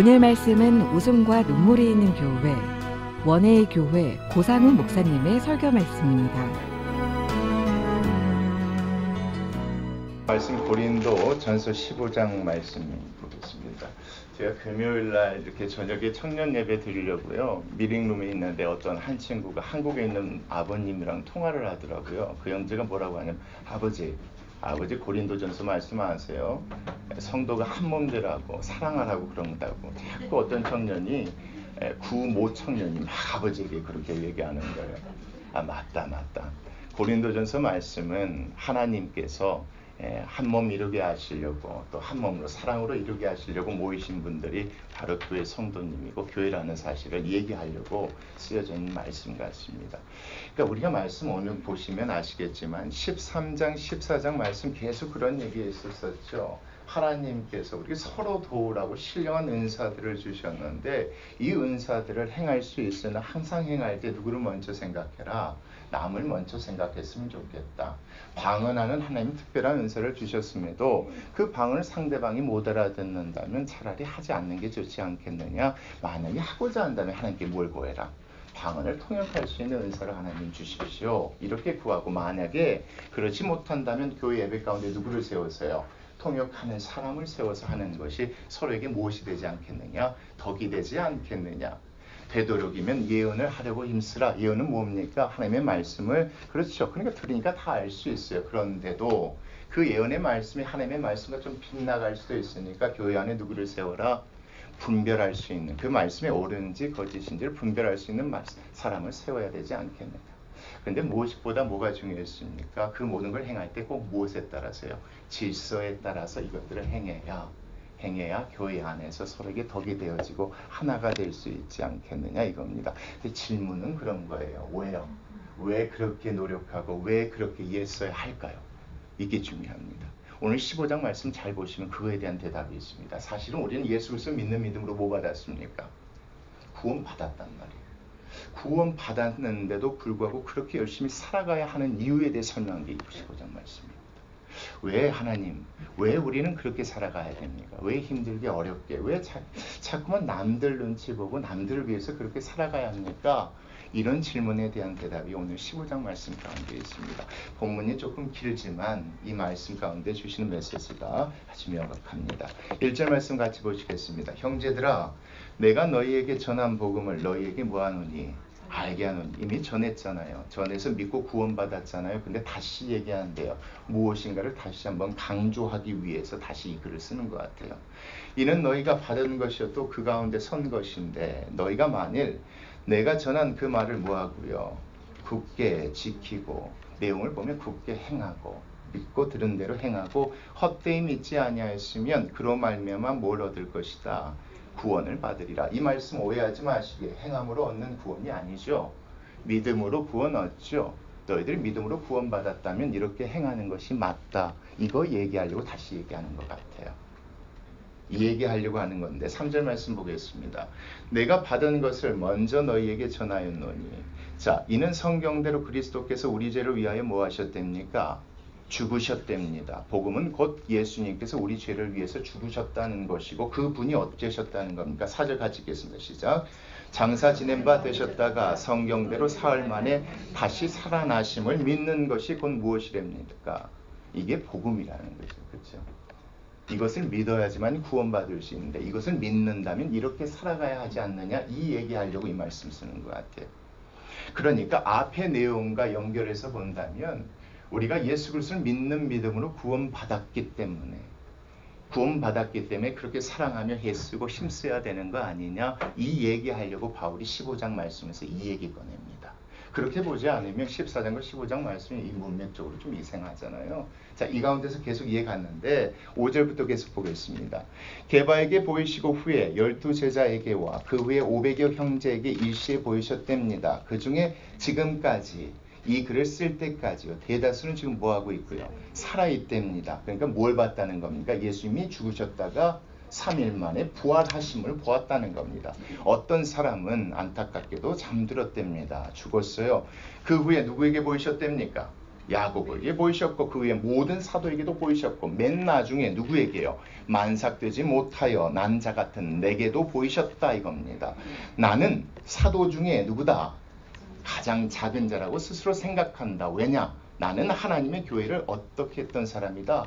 오늘 말씀은 웃음과 눈물이 있는 교회, 원해의 교회 고상훈 목사님의 설교 말씀입니다. 말씀 고린도 전서 15장 말씀 보겠습니다. 제가 금요일날 이렇게 저녁에 청년 예배 드리려고요. 미링룸에 있는데 어떤 한 친구가 한국에 있는 아버님이랑 통화를 하더라고요. 그 형제가 뭐라고 하냐면 아버지 고린도전서 말씀하세요. 성도가 한 몸되라고 사랑하라고 그런다고. 자꾸 어떤 청년이 구모 청년이 막 아버지에게 그렇게 얘기하는 거예요. 아 맞다. 고린도전서 말씀은 하나님께서 한 몸 이루게 하시려고 또 한 몸으로 사랑으로 이루게 하시려고 모이신 분들이 바로 교회 성도님이고 교회라는 사실을 얘기하려고 쓰여져 있는 말씀 같습니다. 그러니까 우리가 말씀 오늘 보시면 아시겠지만 13장 14장 말씀 계속 그런 얘기 했었죠. 하나님께서 우리 서로 도우라고 신령한 은사들을 주셨는데 이 은사들을 행할 수 있으나 항상 행할 때 누구를 먼저 생각해라. 남을 먼저 생각했으면 좋겠다. 방언하는 하나님 특별한 은사를 주셨음에도 그 방언을 상대방이 못 알아듣는다면 차라리 하지 않는 게 좋지 않겠느냐. 만약에 하고자 한다면 하나님께 뭘 구해라. 방언을 통역할 수 있는 은사를 하나님 주십시오. 이렇게 구하고 만약에 그렇지 못한다면 교회 예배 가운데 누구를 세우세요? 통역하는 사람을 세워서 하는 것이 서로에게 무엇이 되지 않겠느냐? 덕이 되지 않겠느냐? 되도록이면 예언을 하려고 힘쓰라. 예언은 뭡니까? 하나님의 말씀을 그렇죠. 그러니까 들으니까 다 알 수 있어요. 그런데도 그 예언의 말씀이 하나님의 말씀과 좀 빗나갈 수도 있으니까 교회 안에 누구를 세워라? 분별할 수 있는 그 말씀이 옳은지 거짓인지를 분별할 수 있는 사람을 세워야 되지 않겠느냐. 그런데 무엇보다 뭐가 중요했습니까? 그 모든 걸 행할 때 꼭 무엇에 따라서요? 질서에 따라서 이것들을 행해야 교회 안에서 서로에게 덕이 되어지고 하나가 될 수 있지 않겠느냐 이겁니다. 근데 질문은 그런 거예요. 왜요? 왜 그렇게 노력하고 왜 그렇게 애써야 할까요? 이게 중요합니다. 오늘 15장 말씀 잘 보시면 그거에 대한 대답이 있습니다. 사실은 우리는 예수 그리스도 믿는 믿음으로 뭐 받았습니까? 구원 받았단 말이에요. 구원 받았는데도 불구하고 그렇게 열심히 살아가야 하는 이유에 대해 설명한 게 15장 말씀입니다. 왜 하나님, 왜 우리는 그렇게 살아가야 됩니까? 왜 힘들게 어렵게, 왜 자꾸만 남들 눈치 보고 남들을 위해서 그렇게 살아가야 합니까? 이런 질문에 대한 대답이 오늘 15장 말씀 가운데 있습니다. 본문이 조금 길지만 이 말씀 가운데 주시는 메시지가 아주 명확합니다. 1절 말씀 같이 보시겠습니다. 형제들아, 내가 너희에게 전한 복음을 너희에게 뭐하노니? 알게 하노니. 이미 전했잖아요. 전해서 믿고 구원받았잖아요. 근데 다시 얘기하는데요. 무엇인가를 다시 한번 강조하기 위해서 다시 이 글을 쓰는 것 같아요. 이는 너희가 받은 것이어도 그 가운데 선 것인데 너희가 만일 내가 전한 그 말을 뭐하고요? 굳게 지키고 내용을 보면 굳게 행하고 믿고 들은 대로 행하고 헛되이 믿지 아니하였으면 그로 말미암아 뭘 얻을 것이다. 구원을 받으리라. 이 말씀 오해하지 마시게. 행함으로 얻는 구원이 아니죠. 믿음으로 구원 얻죠. 너희들 믿음으로 구원 받았다면 이렇게 행하는 것이 맞다. 이거 얘기하려고 다시 얘기하는 것 같아요. 이 얘기하려고 하는 건데 3절 말씀 보겠습니다. 내가 받은 것을 먼저 너희에게 전하였노니. 자, 이는 성경대로 그리스도께서 우리 죄를 위하여 뭐 하셨답니까? 죽으셨답니다. 복음은 곧 예수님께서 우리 죄를 위해서 죽으셨다는 것이고 그 분이 어쩌셨다는 겁니까? 4절 같이 읽겠습니다. 시작. 장사 지낸 바 되셨다가 성경대로 사흘 만에 다시 살아나심을 믿는 것이 곧 무엇이랍니까? 이게 복음이라는 거죠. 그렇죠? 이것을 믿어야지만 구원받을 수 있는데 이것을 믿는다면 이렇게 살아가야 하지 않느냐? 이 얘기하려고 이 말씀 쓰는 것 같아요. 그러니까 앞의 내용과 연결해서 본다면 우리가 예수 그리스도를 믿는 믿음으로 구원받았기 때문에 그렇게 사랑하며 애쓰고 힘써야 되는 거 아니냐? 이 얘기하려고 바울이 15장 말씀에서 이 얘기 꺼냅니다. 그렇게 보지 않으면 14장과 15장 말씀이 이 문맥적으로 좀 이상하잖아요. 자, 이 가운데서 계속 이해 갔는데 5절부터 계속 보겠습니다. 게바에게 보이시고 후에 12제자에게와 그 후에 500여 형제에게 일시에 보이셨답니다. 그 중에 지금까지 이 글을 쓸 때까지요. 대다수는 지금 뭐하고 있고요? 살아있답니다. 그러니까 뭘 봤다는 겁니까? 예수님이 죽으셨다가 3일 만에 부활하심을 보았다는 겁니다. 어떤 사람은 안타깝게도 잠들었답니다. 죽었어요. 그 후에 누구에게 보이셨답니까? 야고보에게 보이셨고 그 외에 모든 사도에게도 보이셨고 맨 나중에 누구에게요? 만삭되지 못하여 난 자 같은 내게도 보이셨다 이겁니다. 나는 사도 중에 누구다? 가장 작은 자라고 스스로 생각한다. 왜냐? 나는 하나님의 교회를 어떻게 했던 사람이다?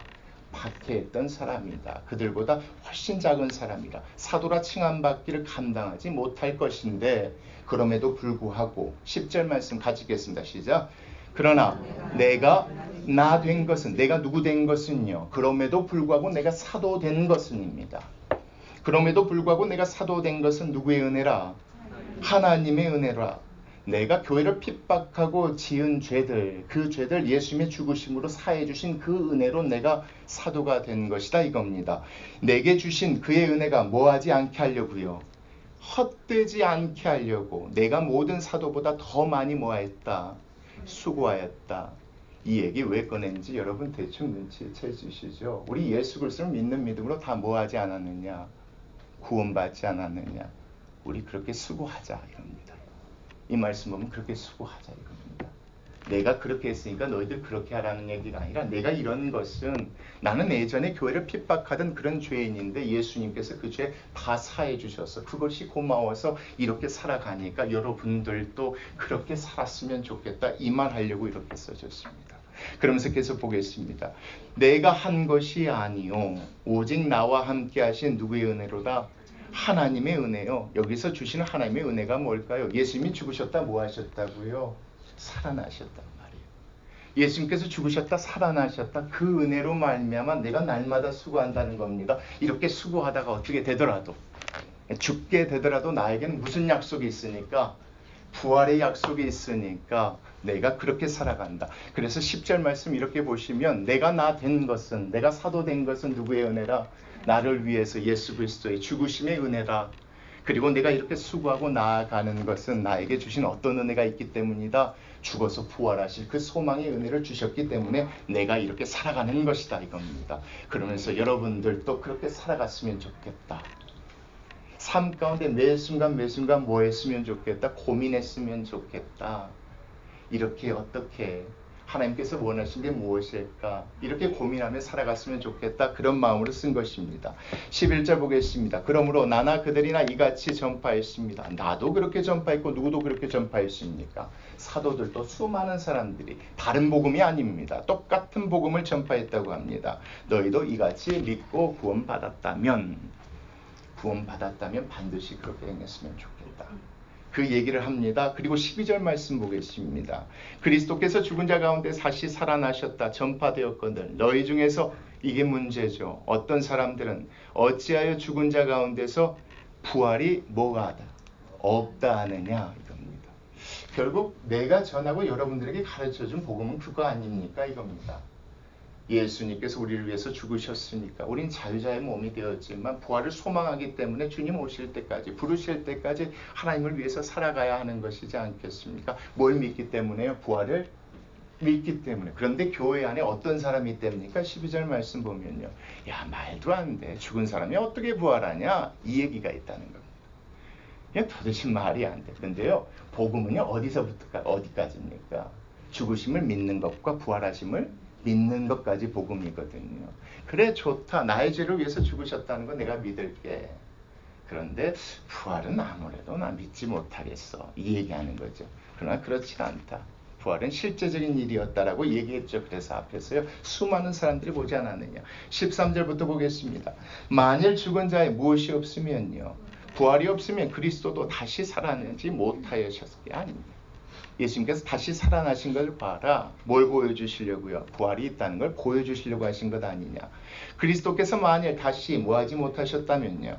박해했던 사람이다. 그들보다 훨씬 작은 사람이라 사도라 칭함받기를 감당하지 못할 것인데 그럼에도 불구하고 10절 말씀 같이 읽겠습니다. 시작. 그러나 내가 나 된 것은 내가 누구 된 것은요. 그럼에도 불구하고 내가 사도 된 것은입니다. 그럼에도 불구하고 내가 사도 된 것은 누구의 은혜라? 하나님의 은혜라. 내가 교회를 핍박하고 지은 죄들, 그 죄들 예수님의 죽으심으로 사해 주신 그 은혜로 내가 사도가 된 것이다 이겁니다. 내게 주신 그의 은혜가 뭐하지 않게 하려고요. 헛되지 않게 하려고 내가 모든 사도보다 더 많이 뭐하였다. 수고하였다. 이 얘기 왜 꺼낸지 여러분 대충 눈치채 주시죠. 우리 예수 그리스도를 믿는 믿음으로 다 뭐하지 않았느냐. 구원받지 않았느냐. 우리 그렇게 수고하자 이겁니다. 이 말씀 보면 그렇게 수고하자 이겁니다. 내가 그렇게 했으니까 너희들 그렇게 하라는 얘기가 아니라 내가 이런 것은 나는 예전에 교회를 핍박하던 그런 죄인인데 예수님께서 그 죄 다 사해 주셔서 그것이 고마워서 이렇게 살아가니까 여러분들도 그렇게 살았으면 좋겠다 이 말 하려고 이렇게 써줬습니다. 그러면서 계속 보겠습니다. 내가 한 것이 아니요 오직 나와 함께 하신 누구의 은혜로다? 하나님의 은혜요. 여기서 주시는 하나님의 은혜가 뭘까요? 예수님이 죽으셨다 뭐 하셨다고요? 살아나셨단 말이에요. 예수님께서 죽으셨다 살아나셨다 그 은혜로 말미암아 내가 날마다 수고한다는 겁니다. 이렇게 수고하다가 어떻게 되더라도 죽게 되더라도 나에게는 무슨 약속이 있으니까 부활의 약속이 있으니까 내가 그렇게 살아간다. 그래서 10절 말씀 이렇게 보시면 내가 나 된 것은 내가 사도 된 것은 누구의 은혜라? 나를 위해서 예수 그리스도의 죽으심의 은혜다. 그리고 내가 이렇게 수고하고 나아가는 것은 나에게 주신 어떤 은혜가 있기 때문이다. 죽어서 부활하실 그 소망의 은혜를 주셨기 때문에 내가 이렇게 살아가는 것이다 이겁니다. 그러면서 여러분들도 그렇게 살아갔으면 좋겠다. 삶 가운데 매 순간 뭐 했으면 좋겠다. 고민했으면 좋겠다. 이렇게 어떻게 하나님께서 원하신 게 무엇일까? 이렇게 고민하며 살아갔으면 좋겠다. 그런 마음으로 쓴 것입니다. 11절 보겠습니다. 그러므로 나나 그들이나 이같이 전파했습니다. 나도 그렇게 전파했고 누구도 그렇게 전파했습니까? 사도들도 수많은 사람들이 다른 복음이 아닙니다. 똑같은 복음을 전파했다고 합니다. 너희도 이같이 믿고 구원받았다면 반드시 그렇게 행했으면 좋겠다. 그 얘기를 합니다. 그리고 12절 말씀 보겠습니다. 그리스도께서 죽은 자 가운데 다시 살아나셨다 전파되었거든. 너희 중에서 이게 문제죠. 어떤 사람들은 어찌하여 죽은 자 가운데서 부활이 뭐가 하다? 없다 하느냐 이겁니다. 결국 내가 전하고 여러분들에게 가르쳐준 복음은 그거 아닙니까 이겁니다. 예수님께서 우리를 위해서 죽으셨으니까 우린 자유자의 몸이 되었지만 부활을 소망하기 때문에 주님 오실 때까지 부르실 때까지 하나님을 위해서 살아가야 하는 것이지 않겠습니까? 뭘 믿기 때문에요? 부활을 믿기 때문에. 그런데 교회 안에 어떤 사람이 있답니까? 12절 말씀 보면요. 야 말도 안 돼. 죽은 사람이 어떻게 부활하냐? 이 얘기가 있다는 겁니다. 도대체 말이 안 돼. 근데요. 복음은요. 어디서부터 어디까지입니까? 죽으심을 믿는 것과 부활하심을 믿는 것까지 복음이거든요. 그래 좋다. 나의 죄를 위해서 죽으셨다는 거 내가 믿을게. 그런데 부활은 아무래도 나 믿지 못하겠어. 이 얘기하는 거죠. 그러나 그렇지 않다. 부활은 실제적인 일이었다라고 얘기했죠. 그래서 앞에서요. 수많은 사람들이 보지 않았느냐. 13절부터 보겠습니다. 만일 죽은 자에 무엇이 없으면요. 부활이 없으면 그리스도도 다시 살아나지 못하였을 게 아닙니다. 예수님께서 다시 살아나신 걸 봐라. 뭘 보여주시려고요? 부활이 있다는 걸 보여주시려고 하신 것 아니냐. 그리스도께서 만일 다시 뭐하지 못하셨다면요.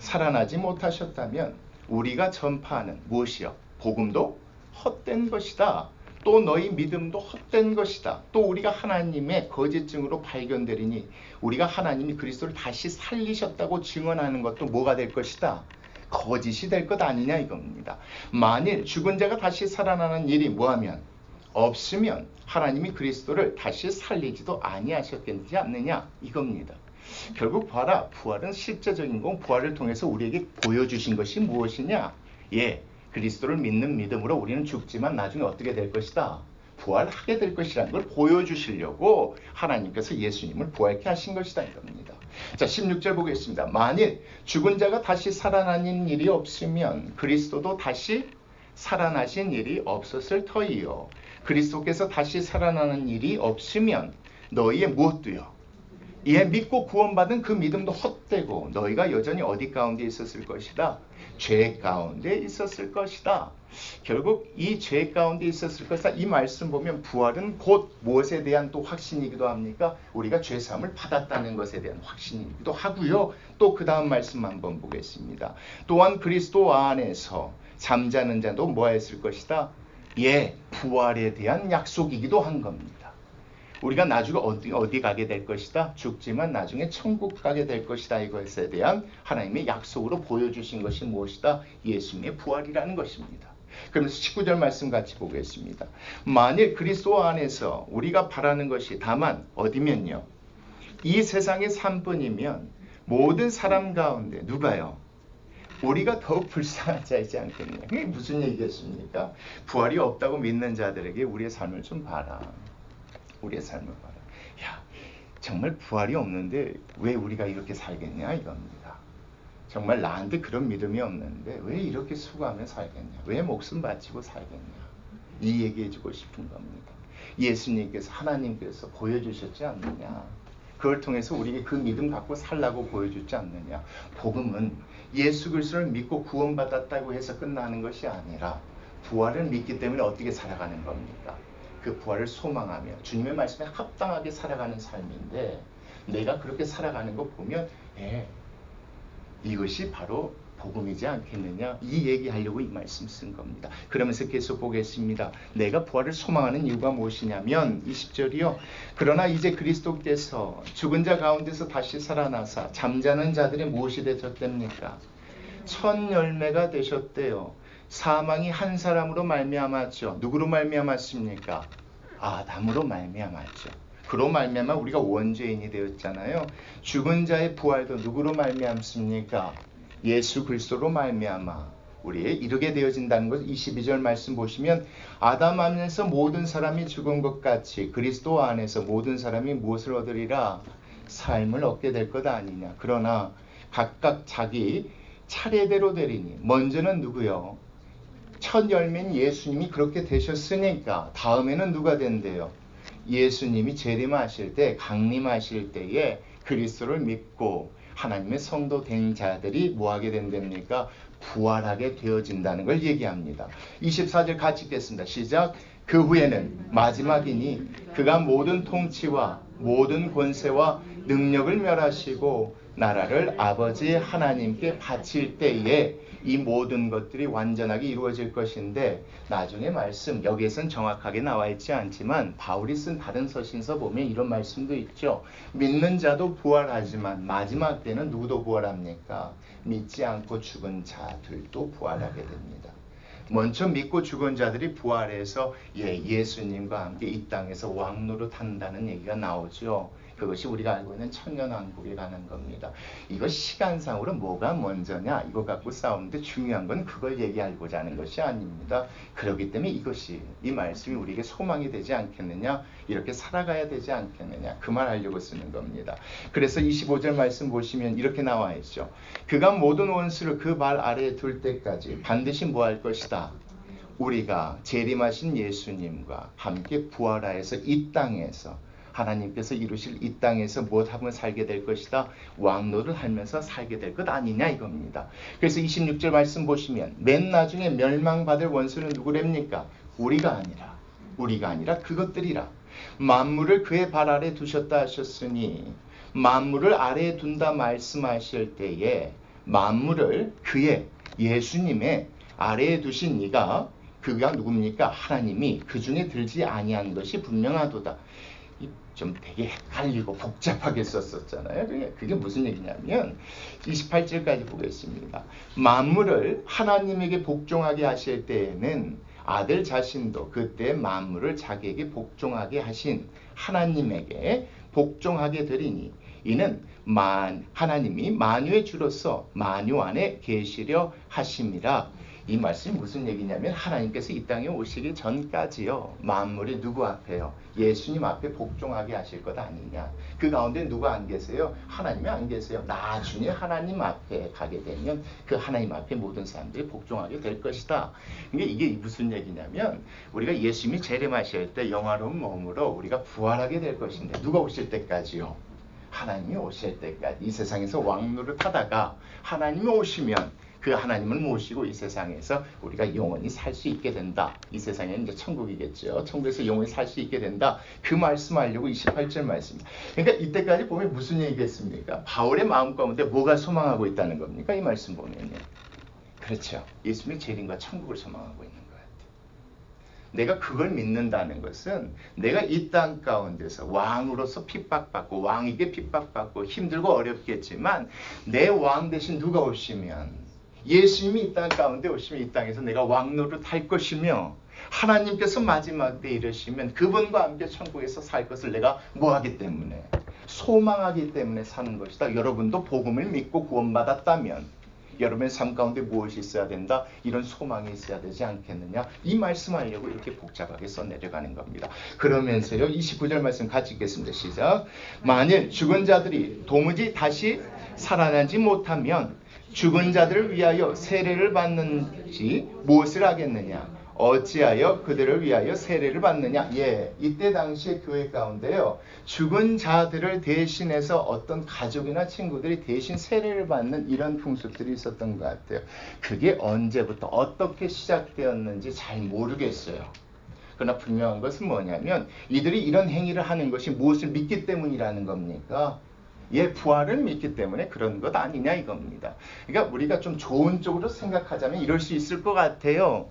살아나지 못하셨다면 우리가 전파하는 무엇이요? 복음도 헛된 것이다. 또 너희 믿음도 헛된 것이다. 또 우리가 하나님의 거짓증으로 발견되리니 우리가 하나님이 그리스도를 다시 살리셨다고 증언하는 것도 뭐가 될 것이다? 거짓이 될 것 아니냐 이겁니다. 만일 죽은 자가 다시 살아나는 일이 뭐하면 없으면 하나님이 그리스도를 다시 살리지도 아니하셨겠지 않느냐 이겁니다. 결국 봐라. 부활은 실제적인 건 부활을 통해서 우리에게 보여주신 것이 무엇이냐. 그리스도를 믿는 믿음으로 우리는 죽지만 나중에 어떻게 될 것이다. 부활하게 될 것이라는 걸 보여주시려고 하나님께서 예수님을 부활케 하신 것이다 이겁니다. 자, 16절 보겠습니다. 만일 죽은 자가 다시 살아나는 일이 없으면 그리스도도 다시 살아나신 일이 없었을 터이요. 그리스도께서 다시 살아나는 일이 없으면 너희의 무엇도요? 이에 믿고 구원받은 그 믿음도 헛되고 너희가 여전히 어디 가운데 있었을 것이다? 죄 가운데 있었을 것이다. 결국 이 죄 가운데 있었을 것이다. 이 말씀 보면 부활은 곧 무엇에 대한 또 확신이기도 합니까? 우리가 죄사함을 받았다는 것에 대한 확신이기도 하고요. 또 그 다음 말씀 한번 보겠습니다. 또한 그리스도 안에서 잠자는 자도 뭐 했을 것이다? 예, 부활에 대한 약속이기도 한 겁니다. 우리가 나중에 어디 가게 될 것이다? 죽지만 나중에 천국 가게 될 것이다. 이것에 대한 하나님의 약속으로 보여주신 것이 무엇이다? 예수님의 부활이라는 것입니다. 그러면서 19절 말씀 같이 보겠습니다. 만일 그리스도 안에서 우리가 바라는 것이 다만 어디면요? 이 세상의 삶뿐이면 모든 사람 가운데 누가요? 우리가 더욱 불쌍한 자이지 않겠느냐. 그게 무슨 얘기겠습니까? 부활이 없다고 믿는 자들에게 우리의 삶을 좀 봐라. 우리의 삶을 봐라. 야, 정말 부활이 없는데 왜 우리가 이렇게 살겠냐 이겁니다. 정말 나한테 그런 믿음이 없는데 왜 이렇게 수고하며 살겠냐. 왜 목숨 바치고 살겠냐. 이 얘기해주고 싶은 겁니다. 예수님께서 하나님께서 보여주셨지 않느냐. 그걸 통해서 우리에게 그 믿음 갖고 살라고 보여주지 않느냐. 복음은 예수 그리스도를 믿고 구원받았다고 해서 끝나는 것이 아니라 부활을 믿기 때문에 어떻게 살아가는 겁니까? 그 부활을 소망하며 주님의 말씀에 합당하게 살아가는 삶인데 내가 그렇게 살아가는 거 보면 이것이 바로 복음이지 않겠느냐. 이 얘기하려고 이 말씀 쓴 겁니다. 그러면서 계속 보겠습니다. 내가 부활을 소망하는 이유가 무엇이냐면 20절이요. 그러나 이제 그리스도께서 죽은 자 가운데서 다시 살아나사 잠자는 자들이 무엇이 되셨답니까? 첫 열매가 되셨대요. 사망이 한 사람으로 말미암았죠. 누구로 말미암았습니까? 아담으로 말미암았죠. 그로 말미암아 우리가 원죄인이 되었잖아요. 죽은 자의 부활도 누구로 말미암습니까? 예수 그리스도로 말미암아 우리에 이르게 되어진다는 것. 22절 말씀 보시면 아담 안에서 모든 사람이 죽은 것 같이 그리스도 안에서 모든 사람이 무엇을 얻으리라? 삶을 얻게 될 것 아니냐. 그러나 각각 자기 차례대로 되리니 먼저는 누구요? 첫 열매인 예수님이 그렇게 되셨으니까 다음에는 누가 된대요? 예수님이 재림하실 때 강림하실 때에 그리스도를 믿고 하나님의 성도 된 자들이 뭐하게 된답니까? 부활하게 되어진다는 걸 얘기합니다. 24절 같이 읽겠습니다. 시작. 그 후에는 마지막이니 그가 모든 통치와 모든 권세와 능력을 멸하시고 나라를 아버지 하나님께 바칠 때에 이 모든 것들이 완전하게 이루어질 것인데 나중에 말씀 여기에선 정확하게 나와 있지 않지만 바울이 쓴 다른 서신서 보면 이런 말씀도 있죠. 믿는 자도 부활하지만 마지막 때는 누구도 부활합니까? 믿지 않고 죽은 자들도 부활하게 됩니다. 먼저 믿고 죽은 자들이 부활해서 예수님과 함께 이 땅에서 왕노릇한다는 얘기가 나오죠. 그것이 우리가 알고 있는 천년왕국에 가는 겁니다. 이거 시간상으로 뭐가 먼저냐 이거 갖고 싸우는데 중요한 건 그걸 얘기하고자 하는 것이 아닙니다. 그렇기 때문에 이것이 이 말씀이 우리에게 소망이 되지 않겠느냐, 이렇게 살아가야 되지 않겠느냐 그 말 하려고 쓰는 겁니다. 그래서 25절 말씀 보시면 이렇게 나와 있죠. 그가 모든 원수를 그 발 아래에 둘 때까지 반드시 뭐 할 것이다. 우리가 재림하신 예수님과 함께 부활하여서 이 땅에서 하나님께서 이루실 이 땅에서 무엇하면 살게 될 것이다. 왕노를 하면서 살게 될 것 아니냐 이겁니다. 그래서 26절 말씀 보시면 맨 나중에 멸망받을 원수는 누구랍니까? 우리가 아니라 그것들이라. 만물을 그의 발 아래 두셨다 하셨으니 만물을 아래에 둔다 말씀하실 때에 만물을 그의 예수님의 아래에 두신 이가 그가 누굽니까? 하나님이 그 중에 들지 아니한 것이 분명하도다. 좀 되게 헷갈리고 복잡하게 썼었잖아요. 그게 무슨 얘기냐면 28절까지 보겠습니다. 만물을 하나님에게 복종하게 하실 때에는 아들 자신도 그때 만물을 자기에게 복종하게 하신 하나님에게 복종하게 되리니 이는 하나님이 만유의 주로서 만유 안에 계시려 하심이라. 이 말씀이 무슨 얘기냐면 하나님께서 이 땅에 오시기 전까지요. 만물이 누구 앞에요? 예수님 앞에 복종하게 하실 것 아니냐. 그 가운데 누가 안 계세요? 하나님이 안 계세요. 나중에 하나님 앞에 가게 되면 그 하나님 앞에 모든 사람들이 복종하게 될 것이다. 이게 무슨 얘기냐면 우리가 예수님이 재림하실 때 영화로운 몸으로 우리가 부활하게 될 것인데 누가 오실 때까지요? 하나님이 오실 때까지 이 세상에서 왕노릇하다가 하나님이 오시면 그 하나님을 모시고 이 세상에서 우리가 영원히 살 수 있게 된다. 이 세상에는 이제 천국이겠죠. 천국에서 영원히 살 수 있게 된다. 그 말씀하려고 28절 말씀입니다. 그러니까 이때까지 보면 무슨 얘기겠습니까? 바울의 마음 가운데 뭐가 소망하고 있다는 겁니까? 이 말씀 보면요. 그렇죠. 예수님의 재림과 천국을 소망하고 있는 것 같아요. 내가 그걸 믿는다는 것은 내가 이 땅 가운데서 왕으로서 핍박받고 왕에게 핍박받고 힘들고 어렵겠지만 내 왕 대신 누가 오시면 예수님이 이 땅 가운데 오시면 이 땅에서 내가 왕노릇 할 것이며 하나님께서 마지막 때 이르시면 그분과 함께 천국에서 살 것을 내가 뭐하기 때문에 소망하기 때문에 사는 것이다. 여러분도 복음을 믿고 구원받았다면 여러분의 삶 가운데 무엇이 있어야 된다? 이런 소망이 있어야 되지 않겠느냐? 이 말씀하려고 이렇게 복잡하게 써내려가는 겁니다. 그러면서요 29절 말씀 같이 읽겠습니다. 시작. 만일 죽은 자들이 도무지 다시 살아나지 못하면 죽은 자들을 위하여 세례를 받는지 무엇을 하겠느냐? 어찌하여 그들을 위하여 세례를 받느냐? 이때 당시의 교회 가운데요. 죽은 자들을 대신해서 어떤 가족이나 친구들이 대신 세례를 받는 이런 풍습들이 있었던 것 같아요. 그게 언제부터 어떻게 시작되었는지 잘 모르겠어요. 그러나 분명한 것은 뭐냐면 이들이 이런 행위를 하는 것이 무엇을 믿기 때문이라는 겁니까? 부활을 믿기 때문에 그런 것 아니냐 이겁니다. 그러니까 우리가 좀 좋은 쪽으로 생각하자면 이럴 수 있을 것 같아요.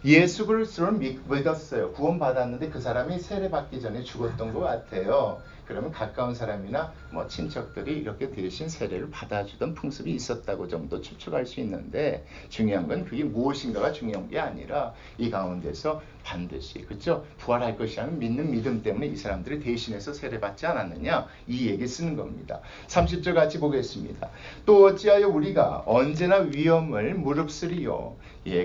예수 그리스도를 믿었어요. 구원받았는데 그 사람이 세례받기 전에 죽었던 것 같아요. 그러면 가까운 사람이나 친척들이 이렇게 대신 세례를 받아주던 풍습이 있었다고 정도 추측할 수 있는데 중요한 건 그게 무엇인가가 중요한 게 아니라 이 가운데서 반드시 그렇죠? 부활할 것이라는 믿는 믿음 때문에 이 사람들이 대신해서 세례받지 않았느냐 이 얘기 쓰는 겁니다. 30절 같이 보겠습니다. 또 어찌하여 우리가 언제나 위험을 무릅쓰리요.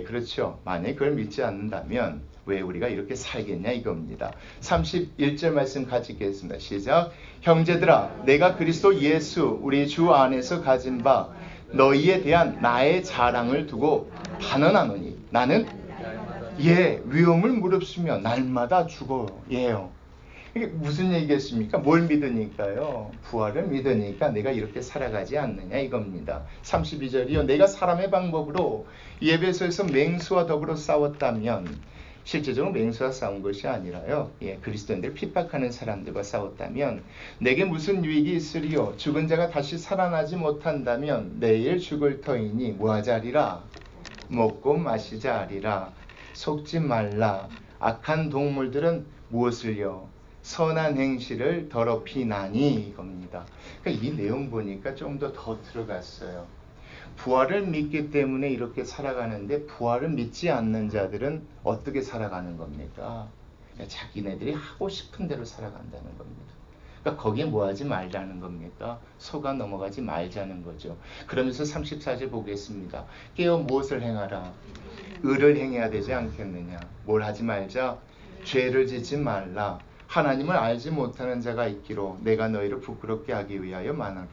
그렇죠. 만약에 그걸 믿지 않는다면 왜 우리가 이렇게 살겠냐 이겁니다. 31절 말씀 같이 읽겠습니다. 시작. 형제들아 내가 그리스도 예수 우리 주 안에서 가진 바 너희에 대한 나의 자랑을 두고 단언하노니 나는 위험을 무릅쓰며 날마다 죽어요. 이게 무슨 얘기겠습니까? 뭘 믿으니까요? 부활을 믿으니까 내가 이렇게 살아가지 않느냐 이겁니다. 32절이요. 내가 사람의 방법으로 에베소에서 맹수와 더불어 싸웠다면 실제적으로 맹수와 싸운 것이 아니라요. 그리스도인들을 핍박하는 사람들과 싸웠다면 내게 무슨 유익이 있으리요? 죽은 자가 다시 살아나지 못한다면 내일 죽을 터이니 뭐하자리라? 먹고 마시자 하리라. 속지 말라. 악한 동물들은 무엇을요? 선한 행실을 더럽히나니 이겁니다. 그러니까 이 내용 보니까 좀 더 들어갔어요. 부활을 믿기 때문에 이렇게 살아가는데 부활을 믿지 않는 자들은 어떻게 살아가는 겁니까? 자기네들이 하고 싶은 대로 살아간다는 겁니다. 그러니까 거기에 뭐하지 말자는 겁니까? 속아 넘어가지 말자는 거죠. 그러면서 34절 보겠습니다. 깨어 무엇을 행하라? 의를 행해야 되지 않겠느냐? 뭘 하지 말자? 죄를 짓지 말라. 하나님을 알지 못하는 자가 있기로 내가 너희를 부끄럽게 하기 위하여 말하노라.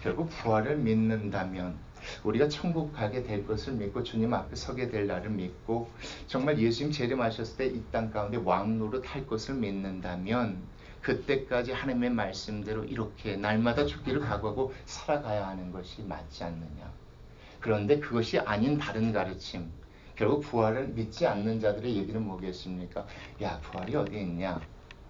결국 부활을 믿는다면 우리가 천국 가게 될 것을 믿고 주님 앞에 서게 될 날을 믿고 정말 예수님 재림하셨을 때 이 땅 가운데 왕노릇 할 것을 믿는다면 그때까지 하나님의 말씀대로 이렇게 날마다 죽기를 각오하고 살아가야 하는 것이 맞지 않느냐. 그런데 그것이 아닌 다른 가르침, 결국 부활을 믿지 않는 자들의 얘기는 뭐겠습니까? 부활이 어디 있냐?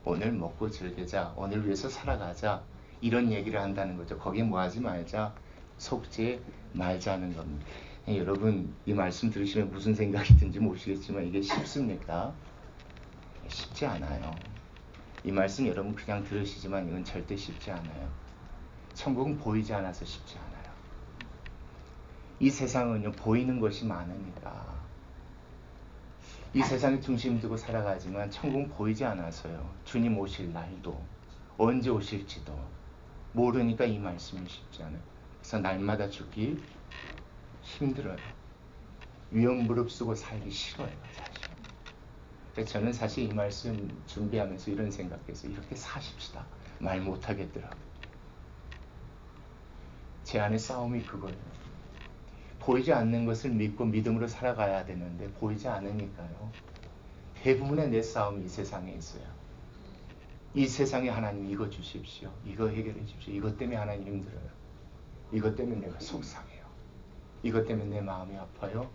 오늘 먹고 즐기자. 오늘 위해서 살아가자. 이런 얘기를 한다는 거죠. 거기에 뭐하지 말자. 속지 말자는 겁니다. 여러분 이 말씀 들으시면 무슨 생각이 든지 모르시겠지만 이게 쉽습니까? 쉽지 않아요. 이 말씀 여러분 그냥 들으시지만 이건 절대 쉽지 않아요. 천국은 보이지 않아서 쉽지 않아요. 이 세상은요 보이는 것이 많으니까 이 세상에 중심 두고 살아가지만 천국은 보이지 않아서요. 주님 오실 날도 언제 오실지도 모르니까 이 말씀이 쉽지 않아요. 그래서 날마다 죽기 힘들어요. 위험 무릅쓰고 살기 싫어요. 사실. 그래서 저는 사실 이 말씀 준비하면서 이런 생각해서 이렇게 사십시다. 말 못하겠더라고요. 제 안에 싸움이 그거예요. 보이지 않는 것을 믿고 믿음으로 살아가야 되는데 보이지 않으니까요. 대부분의 내 싸움이 이 세상에 있어요. 이 세상에 하나님 이거 주십시오. 이거 해결해 주십시오. 이것 때문에 하나님 힘들어요. 이것 때문에 내가 속상해요. 이것 때문에 내 마음이 아파요.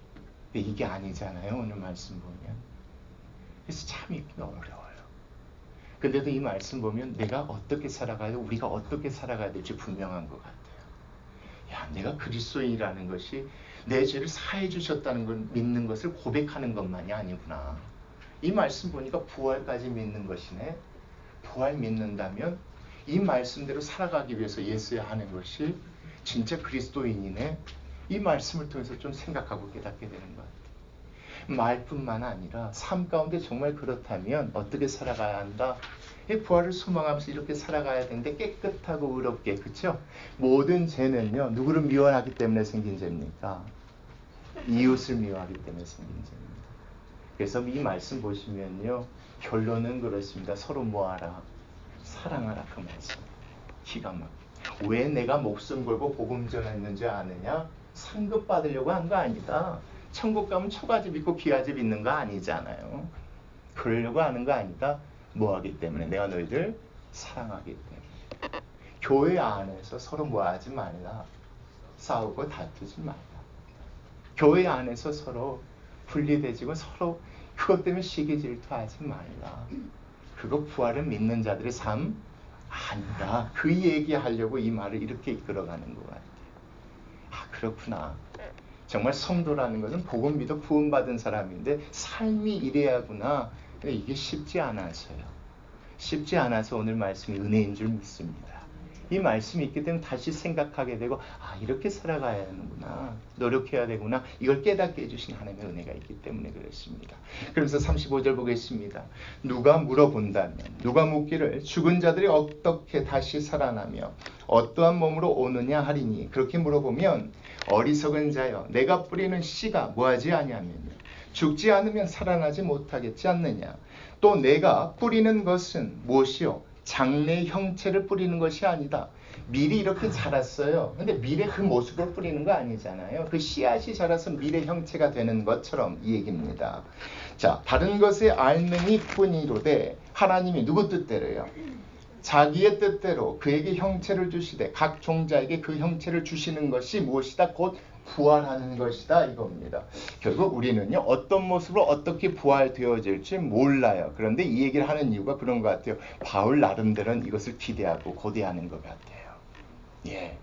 근데 이게 아니잖아요. 오늘 말씀 보면. 그래서 참 읽기 어려워요. 근데도 이 말씀 보면 내가 어떻게 살아가야 우리가 어떻게 살아가야 될지 분명한 것 같아요. 야, 내가 그리스도인이라는 것이 내 죄를 사해 주셨다는 걸 믿는 것을 고백하는 것만이 아니구나. 이 말씀 보니까 부활까지 믿는 것이네. 부활 믿는다면 이 말씀대로 살아가기 위해서 예수야 하는 것이 진짜 그리스도인이네. 이 말씀을 통해서 좀 생각하고 깨닫게 되는 것 같아요. 말뿐만 아니라 삶 가운데 정말 그렇다면 어떻게 살아가야 한다? 이 부활을 소망하면서 이렇게 살아가야 되는데 깨끗하고 의롭게, 그렇죠? 모든 죄는요, 누구를 미워하기 때문에 생긴 죄입니까? 이웃을 미워하기 때문에 생긴 죄입니다. 그래서 이 말씀 보시면요, 결론은 그렇습니다. 서로 뭐하라? 사랑하라. 그 말씀. 기가 막혀. 왜 내가 목숨 걸고 복음 전했는지 아느냐? 상급 받으려고 한 거 아니다. 천국 가면 초가집 있고 귀하집 있는 거 아니잖아요. 그러려고 하는 거 아니다. 뭐하기 때문에? 내가 너희들 사랑하기 때문에. 교회 안에서 서로 뭐하지 말라. 싸우고 다투지 말라. 교회 안에서 서로 분리되지고 서로 그것 때문에 시기 질투하지 말라. 그거 부활을 믿는 자들의 삶 아니다. 그 얘기하려고 이 말을 이렇게 이끌어가는 것 같아요. 아, 그렇구나. 정말 성도라는 것은 복음 믿어 구원받은 사람인데 삶이 이래야구나. 근데 이게 쉽지 않아서요. 쉽지 않아서 오늘 말씀이 은혜인 줄 믿습니다. 이 말씀이 있기 때문에 다시 생각하게 되고 아, 이렇게 살아가야 하는구나. 노력해야 되구나. 이걸 깨닫게 해주신 하나님의 은혜가 있기 때문에 그렇습니다. 그러면서 35절 보겠습니다. 누가 물어본다면 누가 묻기를 죽은 자들이 어떻게 다시 살아나며 어떠한 몸으로 오느냐 하리니 그렇게 물어보면 어리석은 자여 내가 뿌리는 씨가 뭐하지 아니하면요 죽지 않으면 살아나지 못하겠지 않느냐. 또 내가 뿌리는 것은 무엇이요? 장래의 형체를 뿌리는 것이 아니다. 밀이 이렇게 자랐어요. 근데 밀의 그 모습을 뿌리는 거 아니잖아요. 그 씨앗이 자라서 밀의 형체가 되는 것처럼 이 얘기입니다. 자, 다른 것에 알맹이 뿐이로되 하나님이 누구 뜻대로요? 자기의 뜻대로 그에게 형체를 주시되 각 종자에게 그 형체를 주시는 것이 무엇이다? 곧 부활하는 것이다 이겁니다. 결국 우리는요 어떤 모습으로 어떻게 부활되어질지 몰라요. 그런데 이 얘기를 하는 이유가 그런 것 같아요. 바울 나름대로는 이것을 기대하고 고대하는 것 같아요. 예,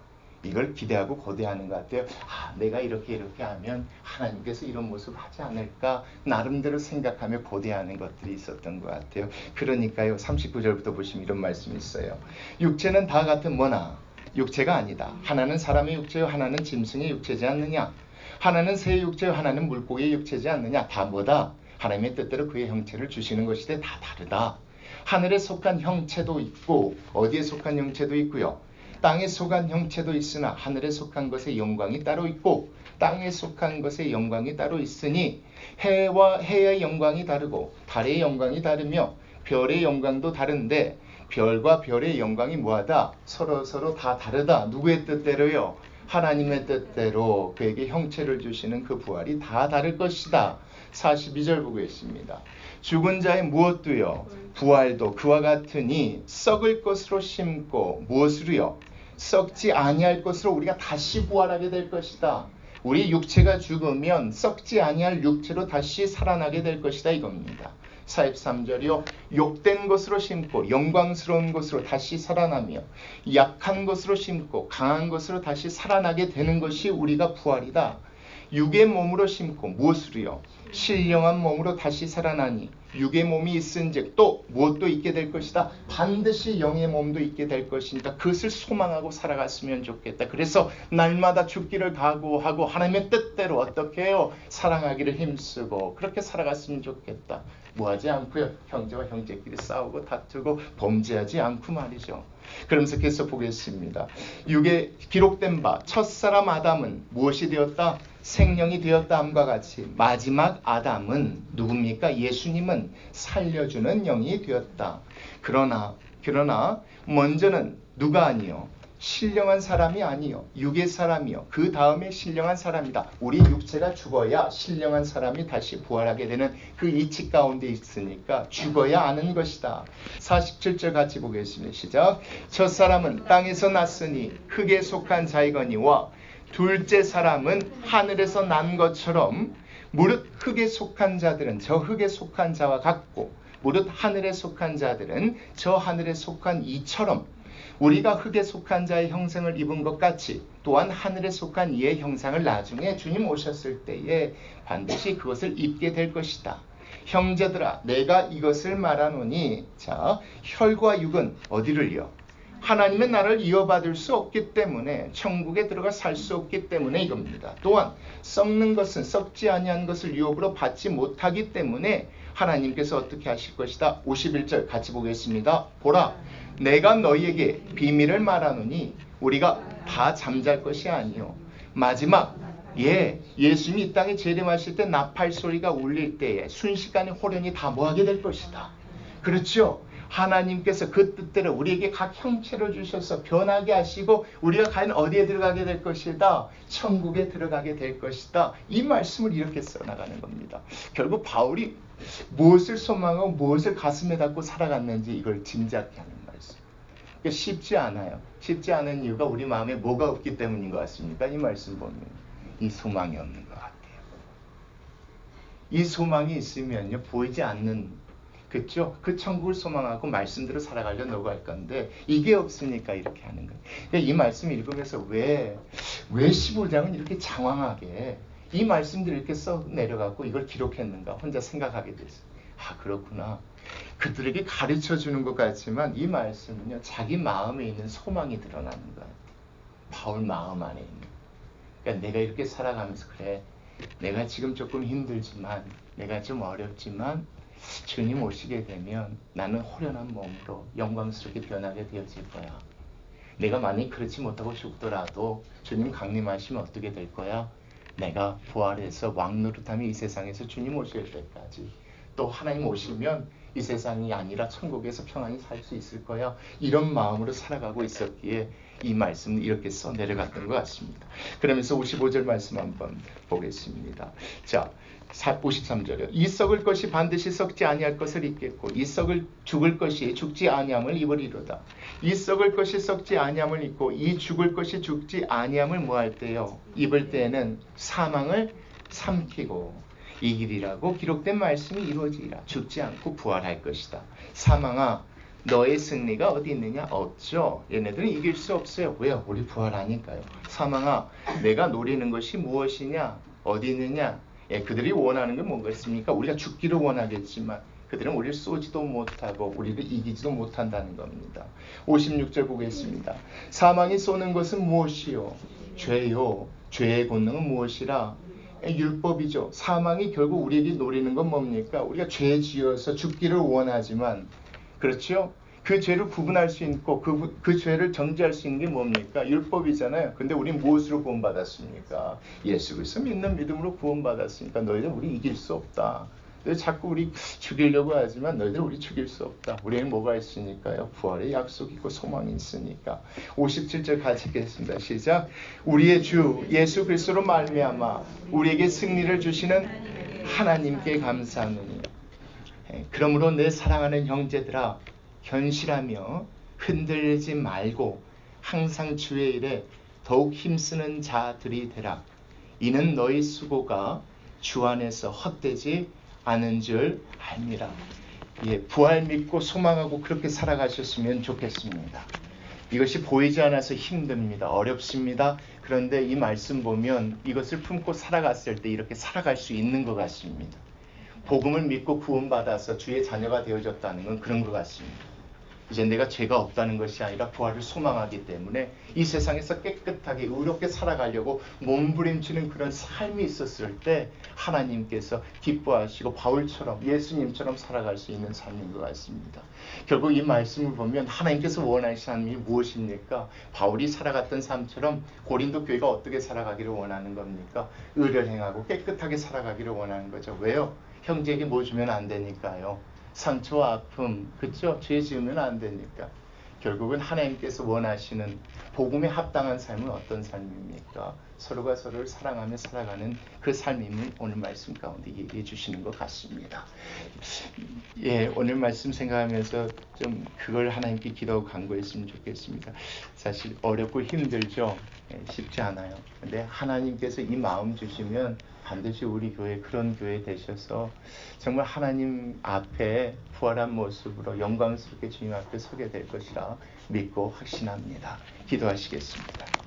이걸 기대하고 고대하는 것 같아요. 아, 내가 이렇게 하면 하나님께서 이런 모습 하지 않을까 나름대로 생각하며 고대하는 것들이 있었던 것 같아요. 그러니까요 39절부터 보시면 이런 말씀이 있어요. 육체는 다 같은 뭐나 육체가 아니다. 하나는 사람의 육체요 하나는 짐승의 육체지 않느냐. 하나는 새의 육체요 하나는 물고기의 육체지 않느냐. 다 뭐다? 하나님의 뜻대로 그의 형체를 주시는 것이되 다 다르다. 하늘에 속한 형체도 있고 어디에 속한 형체도 있고요. 땅에 속한 형체도 있으나 하늘에 속한 것의 영광이 따로 있고 땅에 속한 것의 영광이 따로 있으니 해의 영광이 다르고 달의 영광이 다르며 별의 영광도 다른데 별과 별의 영광이 뭐하다? 서로 다 다르다. 누구의 뜻대로요? 하나님의 뜻대로 그에게 형체를 주시는 그 부활이 다 다를 것이다. 42절 보겠습니다. 죽은 자의 무엇도요? 부활도 그와 같으니 썩을 것으로 심고 무엇으로요? 썩지 아니할 것으로 우리가 다시 부활하게 될 것이다. 우리 육체가 죽으면 썩지 아니할 육체로 다시 살아나게 될 것이다 이겁니다. 43절이요. 욕된 것으로 심고 영광스러운 것으로 다시 살아나며 약한 것으로 심고 강한 것으로 다시 살아나게 되는 것이 우리가 부활이다. 육의 몸으로 심고 무엇으로요? 신령한 몸으로 다시 살아나니 육의 몸이 있은즉 또 무엇도 있게 될 것이다. 반드시 영의 몸도 있게 될 것이니까 그것을 소망하고 살아갔으면 좋겠다. 그래서 날마다 죽기를 각오하고 하나님의 뜻대로 어떻게 해요? 사랑하기를 힘쓰고 그렇게 살아갔으면 좋겠다. 뭐하지 않고요. 형제와 형제끼리 싸우고 다투고 범죄하지 않고 말이죠. 그러면서 계속 보겠습니다. 육에 기록된 바 첫사람 아담은 무엇이 되었다? 생명이 되었다함과 같이 마지막 아담은 누굽니까? 예수님은 살려주는 영이 되었다. 그러나 먼저는 누가 아니요? 신령한 사람이 아니요, 육의 사람이요, 그 다음에 신령한 사람이다. 우리 육체가 죽어야 신령한 사람이 다시 부활하게 되는 그 이치 가운데 있으니까 죽어야 아는 것이다. 47절 같이 보겠습니다. 시작. 첫 사람은 땅에서 났으니 흙에 속한 자이거니와 둘째 사람은 하늘에서 난 것처럼 무릇 흙에 속한 자들은 저 흙에 속한 자와 같고 무릇 하늘에 속한 자들은 저 하늘에 속한 이처럼 우리가 흙에 속한 자의 형상을 입은 것 같이 또한 하늘에 속한 이의 형상을 나중에 주님 오셨을 때에 반드시 그것을 입게 될 것이다. 형제들아, 내가 이것을 말하노니, 자, 혈과 육은 어디를요? 하나님의 나라를 이어받을 수 없기 때문에, 천국에 들어가 살 수 없기 때문에 이겁니다. 또한 썩는 것은 썩지 아니한 것을 유업으로 받지 못하기 때문에 하나님께서 어떻게 하실 것이다. 51절 같이 보겠습니다. 보라, 내가 너희에게 비밀을 말하노니 우리가 다 잠잘 것이 아니요 마지막 예수님이 이 땅에 재림하실 때 나팔 소리가 울릴 때에 순식간에 호련히 다 뭐하게 될 것이다. 그렇죠? 하나님께서 그 뜻대로 우리에게 각 형체를 주셔서 변하게 하시고 우리가 과연 어디에 들어가게 될 것이다? 천국에 들어가게 될 것이다. 이 말씀을 이렇게 써나가는 겁니다. 결국 바울이 무엇을 소망하고 무엇을 가슴에 담고 살아갔는지 이걸 짐작케 하는 말씀. 그러니까 쉽지 않아요. 쉽지 않은 이유가 우리 마음에 뭐가 없기 때문인 것 같습니까? 이 말씀 보면 이 소망이 없는 것 같아요. 이 소망이 있으면요, 보이지 않는, 그렇죠? 그 천국을 소망하고 말씀대로 살아가려 노력할 건데 이게 없으니까 이렇게 하는 거예요. 그러니까 이 말씀을 읽으면서 왜 15장은 이렇게 장황하게 이 말씀들을 이렇게 써 내려가고 이걸 기록했는가 혼자 생각하게 됐어요. 아, 그렇구나. 그들에게 가르쳐 주는 것 같지만 이 말씀은요, 자기 마음에 있는 소망이 드러나는 것 같아요. 바울 마음 안에 있는. 그러니까 내가 이렇게 살아가면서 그래, 내가 지금 조금 힘들지만, 내가 좀 어렵지만 주님 오시게 되면 나는 호련한 몸으로 영광스럽게 변하게 되어질 거야. 내가 만약 그렇지 못하고 죽더라도 주님 강림하시면 어떻게 될 거야? 내가 부활해서 왕노릇하며 이 세상에서 주님 오실 때까지, 또 하나님 오시면 이 세상이 아니라 천국에서 평안히 살 수 있을 거야. 이런 마음으로 살아가고 있었기에 이 말씀을 이렇게 써 내려갔던 것 같습니다. 그러면서 55절 말씀 한번 보겠습니다. 자, 53절이요. 이 썩을 것이 반드시 썩지 아니할 것을 입겠고 이 썩을 죽을 것이 죽지 아니함을 입으리로다. 이 썩을 것이 썩지 아니함을 입고 이 죽을 것이 죽지 아니함을 뭐할 때요? 입을 때에는 사망을 삼키고 이기리라고 기록된 말씀이 이루어지리라. 죽지 않고 부활할 것이다. 사망아, 너의 승리가 어디 있느냐? 없죠. 얘네들은 이길 수 없어요. 왜요? 우리 부활하니까요. 사망아, 내가 노리는 것이 무엇이냐? 어디 있느냐? 그들이 원하는 게 뭐겠습니까? 우리가 죽기를 원하겠지만 그들은 우리를 쏘지도 못하고 우리를 이기지도 못한다는 겁니다. 56절 보겠습니다. 사망이 쏘는 것은 무엇이요? 죄요. 죄의 권능은 무엇이라? 율법이죠. 사망이 결국 우리에게 노리는 건 뭡니까? 우리가 죄 지어서 죽기를 원하지만, 그렇죠? 그 죄를 구분할 수 있고 그 죄를 정죄할 수 있는 게 뭡니까? 율법이잖아요. 근데 우리 무엇으로 구원받았습니까? 예수 그리스도 믿는 믿음으로 구원받았으니까 너희들 우리 이길 수 없다. 너희 자꾸 우리 죽이려고 하지만 너희들 우리 죽일 수 없다. 우리에게 뭐가 있으니까요? 부활의 약속이 있고 소망이 있으니까. 57절 같이 읽겠습니다. 시작. 우리의 주 예수 그리스도로 말미암아 우리에게 승리를 주시는 하나님께 감사하노니. 그러므로 내 사랑하는 형제들아, 견실하며 흔들리지 말고 항상 주의 일에 더욱 힘쓰는 자들이 되라. 이는 너희 수고가 주 안에서 헛되지 않은 줄 압니다. 부활 믿고 소망하고 그렇게 살아가셨으면 좋겠습니다. 이것이 보이지 않아서 힘듭니다. 어렵습니다. 그런데 이 말씀 보면 이것을 품고 살아갔을 때 이렇게 살아갈 수 있는 것 같습니다. 복음을 믿고 구원받아서 주의 자녀가 되어졌다는 건 그런 것 같습니다. 이제 내가 죄가 없다는 것이 아니라 부활을 소망하기 때문에 이 세상에서 깨끗하게 의롭게 살아가려고 몸부림치는 그런 삶이 있었을 때 하나님께서 기뻐하시고 바울처럼 예수님처럼 살아갈 수 있는 삶인 것 같습니다. 결국 이 말씀을 보면 하나님께서 원하시는 삶이 무엇입니까? 바울이 살아갔던 삶처럼 고린도 교회가 어떻게 살아가기를 원하는 겁니까? 의를 행하고 깨끗하게 살아가기를 원하는 거죠. 왜요? 형제에게 뭐 주면 안 되니까요. 상처와 아픔, 그렇죠? 죄 지으면 안 되니까. 결국은 하나님께서 원하시는 복음에 합당한 삶은 어떤 삶입니까? 서로가 서로를 사랑하며 살아가는 그 삶임을 오늘 말씀 가운데 얘기해 주시는 것 같습니다. 예, 오늘 말씀 생각하면서 좀 그걸 하나님께 기도하고 간구했으면 좋겠습니다. 사실 어렵고 힘들죠. 쉽지 않아요. 근데 하나님께서 이 마음 주시면 반드시 우리 교회 그런 교회 되셔서 정말 하나님 앞에 부활한 모습으로 영광스럽게 주님 앞에 서게 될 것이라 믿고 확신합니다. 기도하시겠습니다.